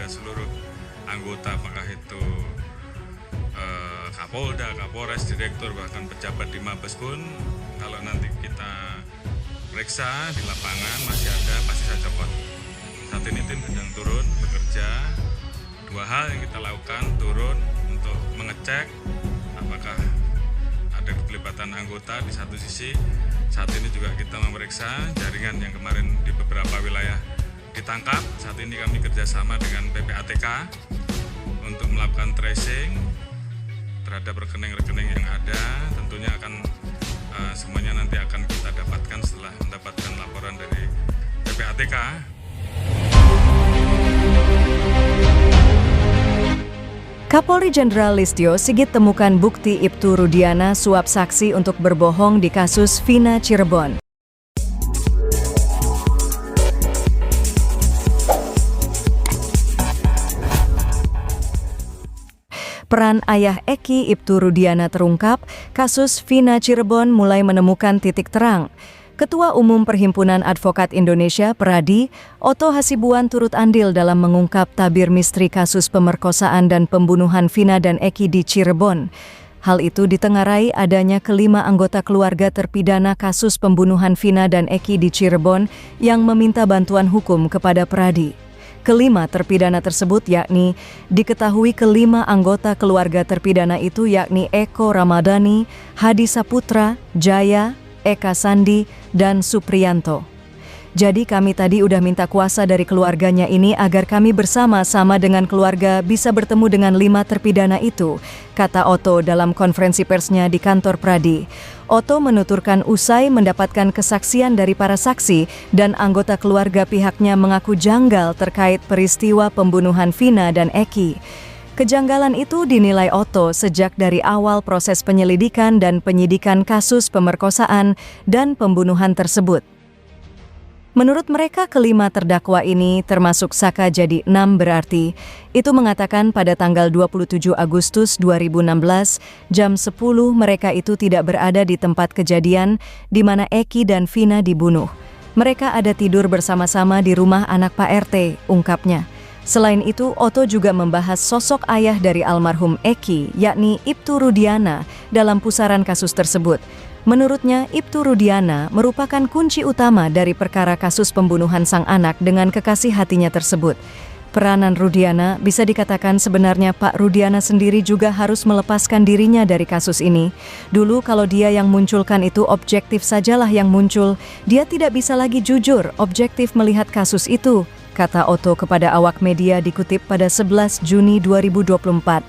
seluruh anggota, apakah itu Kapolda, Kapolres, Direktur, bahkan pejabat di Mabes pun, kalau nanti kita periksa di lapangan masih ada, pasti saya copot. Saat ini tim sedang turun bekerja. Dua hal yang kita lakukan, turun untuk mengecek apakah ada keterlibatan anggota di satu sisi. Saat ini juga kita memeriksa jaringan yang kemarin di beberapa wilayah ditangkap. Saat ini kami kerjasama dengan PPATK untuk melakukan tracing terhadap rekening-rekening yang ada. Tentunya akan semuanya nanti akan kita dapatkan setelah mendapatkan laporan dari PPATK. Kapolri Jenderal Listio Sigit temukan bukti Ibtu Rudiana suap saksi untuk berbohong di kasus Vina Cirebon. Peran ayah Eki Ibtu Rudiana terungkap, kasus Vina Cirebon mulai menemukan titik terang. Ketua Umum Perhimpunan Advokat Indonesia Peradi, Otto Hasibuan turut andil dalam mengungkap tabir misteri kasus pemerkosaan dan pembunuhan Vina dan Eki di Cirebon. Hal itu ditengarai adanya kelima anggota keluarga terpidana kasus pembunuhan Vina dan Eki di Cirebon yang meminta bantuan hukum kepada Peradi. Kelima terpidana tersebut diketahui kelima anggota keluarga terpidana itu yakni Eko Ramadhani, Hadi Saputra, Jaya, Eka Sandi, dan Supriyanto. Jadi kami tadi udah minta kuasa dari keluarganya ini agar kami bersama-sama dengan keluarga bisa bertemu dengan 5 terpidana itu, kata Otto dalam konferensi persnya di kantor Pradi. Otto menuturkan usai mendapatkan kesaksian dari para saksi dan anggota keluarga pihaknya mengaku janggal terkait peristiwa pembunuhan Vina dan Eki. Kejanggalan itu dinilai Otto sejak dari awal proses penyelidikan dan penyidikan kasus pemerkosaan dan pembunuhan tersebut. Menurut mereka, kelima terdakwa ini termasuk Saka jadi 6 berarti. Itu mengatakan pada tanggal 27 Agustus 2016, jam 10 mereka itu tidak berada di tempat kejadian di mana Eki dan Vina dibunuh. Mereka ada tidur bersama-sama di rumah anak Pak RT, ungkapnya. Selain itu, Otto juga membahas sosok ayah dari almarhum Eki, yakni Ibtu Rudiana, dalam pusaran kasus tersebut. Menurutnya, Ibtu Rudiana merupakan kunci utama dari perkara kasus pembunuhan sang anak dengan kekasih hatinya tersebut. Peranan Rudiana bisa dikatakan sebenarnya Pak Rudiana sendiri juga harus melepaskan dirinya dari kasus ini. Dulu kalau dia yang munculkan itu objektif sajalah yang muncul, dia tidak bisa lagi jujur, objektif melihat kasus itu, kata Otto kepada awak media dikutip pada 11 Juni 2024.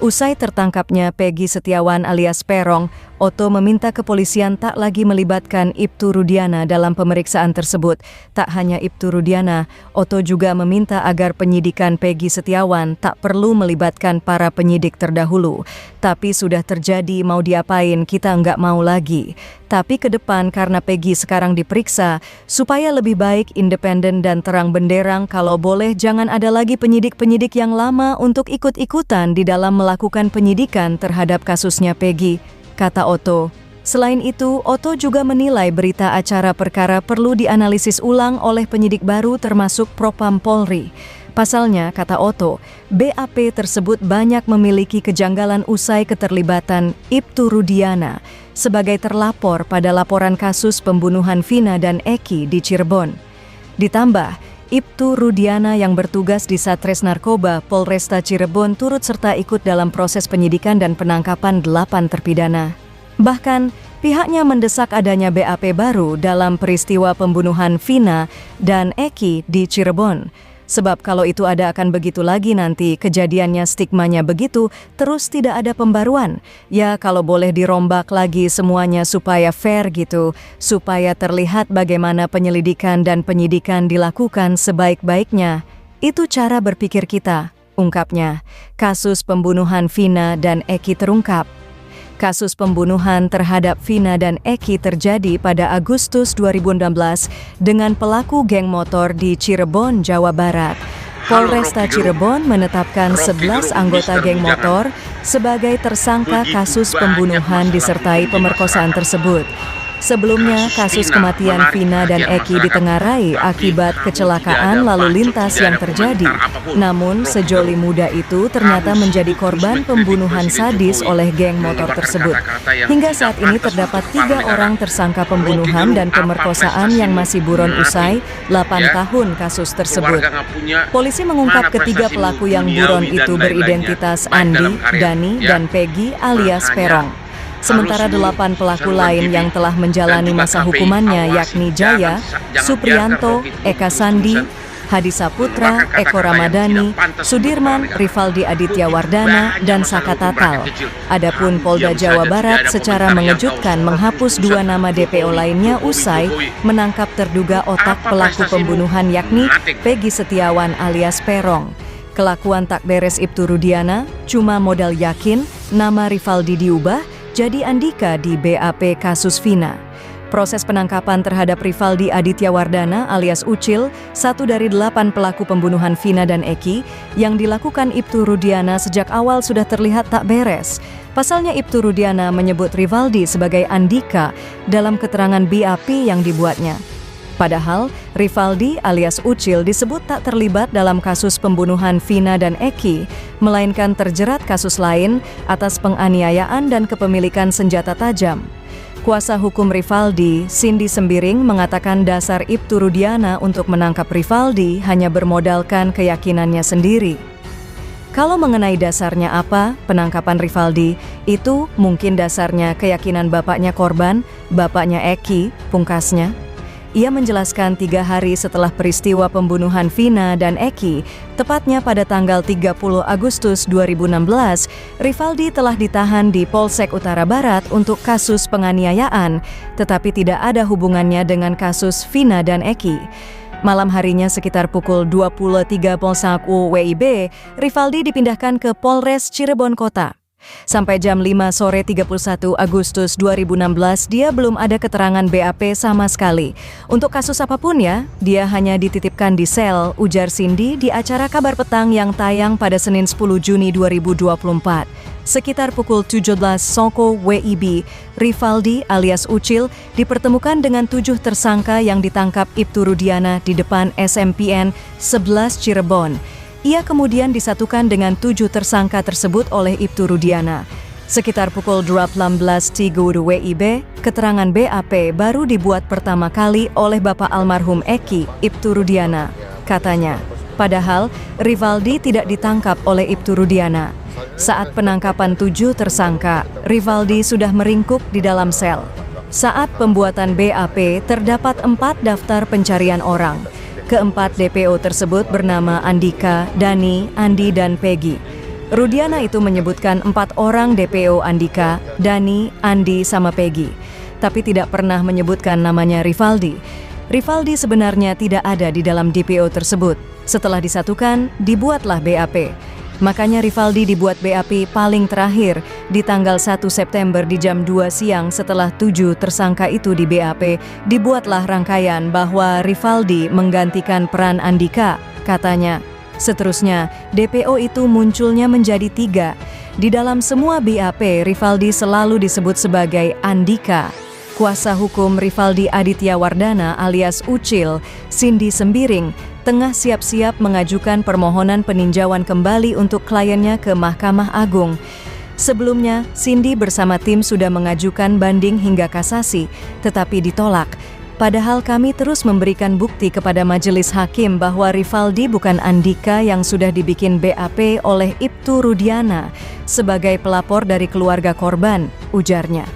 Usai tertangkapnya Peggy Setiawan alias Perong, Otto meminta kepolisian tak lagi melibatkan Ibtu Rudiana dalam pemeriksaan tersebut. Tak hanya Ibtu Rudiana, Otto juga meminta agar penyidikan Peggy Setiawan tak perlu melibatkan para penyidik terdahulu. Tapi sudah terjadi, mau diapain, kita nggak mau lagi. Tapi ke depan karena Peggy sekarang diperiksa, supaya lebih baik, independen dan terang benderang, kalau boleh jangan ada lagi penyidik-penyidik yang lama untuk ikut-ikutan di dalam melakukan penyidikan terhadap kasusnya Peggy, kata Otto. Selain itu, Otto juga menilai berita acara perkara perlu dianalisis ulang oleh penyidik baru termasuk Propam Polri. Pasalnya, kata Otto, BAP tersebut banyak memiliki kejanggalan usai keterlibatan Ibtu Rudiana sebagai terlapor pada laporan kasus pembunuhan Vina dan Eki di Cirebon. Ditambah, Ibtu Rudiana yang bertugas di Satres Narkoba Polresta Cirebon turut serta ikut dalam proses penyidikan dan penangkapan 8 terpidana. Bahkan, pihaknya mendesak adanya BAP baru dalam peristiwa pembunuhan Vina dan Eki di Cirebon. Sebab kalau itu ada akan begitu lagi nanti, kejadiannya stigmanya begitu, terus tidak ada pembaruan. Ya kalau boleh dirombak lagi semuanya supaya fair gitu, supaya terlihat bagaimana penyelidikan dan penyidikan dilakukan sebaik-baiknya. Itu cara berpikir kita, ungkapnya. Kasus pembunuhan Vina dan Eki terungkap. Kasus pembunuhan terhadap Vina dan Eki terjadi pada Agustus 2016 dengan pelaku geng motor di Cirebon, Jawa Barat. Polresta Cirebon menetapkan 11 anggota geng motor sebagai tersangka kasus pembunuhan disertai pemerkosaan tersebut. Sebelumnya, kasus kematian Vina dan Eki ditengarai akibat kecelakaan lalu lintas yang terjadi. Namun, sejoli muda itu ternyata menjadi korban pembunuhan sadis oleh geng motor tersebut. Hingga saat ini terdapat 3 orang tersangka pembunuhan dan pemerkosaan yang masih buron usai 8 tahun kasus tersebut. Polisi mengungkap ketiga pelaku yang buron itu beridentitas Andi, Dani, dan Peggy alias Perong. Sementara 8 pelaku lain yang telah menjalani masa hukumannya yakni Jaya, Supriyanto, Eka Sandi, Hadi Saputra, Eko Ramadhani, Sudirman, Rivaldi Aditya Wardana, dan Saka Tatal. Adapun Polda Jawa Barat secara mengejutkan menghapus 2 nama DPO lainnya usai menangkap terduga otak pelaku pembunuhan yakni Peggy Setiawan alias Perong. Kelakuan tak beres Ibtu Rudiana cuma modal yakin nama Rivaldi diubah jadi Andika di BAP kasus Vina. Proses penangkapan terhadap Rivaldi Aditya Wardana alias Ucil, 1 dari 8 pelaku pembunuhan Vina dan Eki, yang dilakukan Ibtu Rudiana sejak awal sudah terlihat tak beres. Pasalnya Ibtu Rudiana menyebut Rivaldi sebagai Andika dalam keterangan BAP yang dibuatnya. Padahal, Rivaldi alias Ucil disebut tak terlibat dalam kasus pembunuhan Vina dan Eki, melainkan terjerat kasus lain atas penganiayaan dan kepemilikan senjata tajam. Kuasa hukum Rivaldi, Cindy Sembiring, mengatakan dasar Ibtu Rudiana untuk menangkap Rivaldi hanya bermodalkan keyakinannya sendiri. Kalau mengenai dasarnya apa, penangkapan Rivaldi, itu mungkin dasarnya keyakinan bapaknya korban, bapaknya Eki, pungkasnya. Ia menjelaskan 3 hari setelah peristiwa pembunuhan Vina dan Eki, tepatnya pada tanggal 30 Agustus 2016, Rivaldi telah ditahan di Polsek Utara Barat untuk kasus penganiayaan, tetapi tidak ada hubungannya dengan kasus Vina dan Eki. Malam harinya sekitar pukul 23.00 WIB, Rivaldi dipindahkan ke Polres Cirebon Kota. Sampai jam 5 sore 31 Agustus 2016, dia belum ada keterangan BAP sama sekali. Untuk kasus apapun ya, dia hanya dititipkan di sel, ujar Cindy di acara Kabar Petang yang tayang pada Senin 10 Juni 2024. Sekitar pukul 17.00 WIB, Rivaldi alias Ucil dipertemukan dengan 7 tersangka yang ditangkap Ibtu Rudiana di depan SMPN 11 Cirebon. Ia kemudian disatukan dengan 7 tersangka tersebut oleh Ibtu Rudiana. Sekitar pukul 18.30 WIB, keterangan BAP baru dibuat pertama kali oleh Bapak almarhum Eki, Ibtu Rudiana. Katanya, padahal Rivaldi tidak ditangkap oleh Ibtu Rudiana. Saat penangkapan 7 tersangka, Rivaldi sudah meringkuk di dalam sel. Saat pembuatan BAP, terdapat 4 daftar pencarian orang. Keempat DPO tersebut bernama Andika, Dani, Andi, dan Peggy. Rudiana itu menyebutkan 4 orang DPO Andika, Dani, Andi, sama Peggy, tapi tidak pernah menyebutkan namanya Rivaldi. Rivaldi sebenarnya tidak ada di dalam DPO tersebut. Setelah disatukan, dibuatlah BAP. Makanya Rivaldi dibuat BAP paling terakhir di tanggal 1 September di jam 2 siang setelah 7 tersangka itu di BAP, dibuatlah rangkaian bahwa Rivaldi menggantikan peran Andika, katanya. Seterusnya, DPO itu munculnya menjadi 3. Di dalam semua BAP, Rivaldi selalu disebut sebagai Andika. Kuasa hukum Rivaldi Aditya Wardana alias Ucil, Cindy Sembiring, tengah siap-siap mengajukan permohonan peninjauan kembali untuk kliennya ke Mahkamah Agung. Sebelumnya, Cindy bersama tim sudah mengajukan banding hingga kasasi, tetapi ditolak. Padahal kami terus memberikan bukti kepada majelis hakim bahwa Rivaldi bukan Andika yang sudah dibikin BAP oleh Ibtu Rudiana sebagai pelapor dari keluarga korban, ujarnya.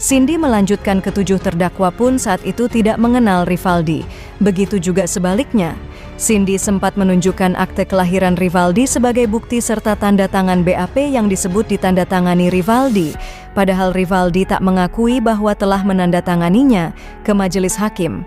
Cindy melanjutkan ke-7 terdakwa pun saat itu tidak mengenal Rivaldi. Begitu juga sebaliknya. Cindy sempat menunjukkan akte kelahiran Rivaldi sebagai bukti serta tanda tangan BAP yang disebut ditandatangani Rivaldi. Padahal Rivaldi tak mengakui bahwa telah menandatanganinya ke majelis hakim.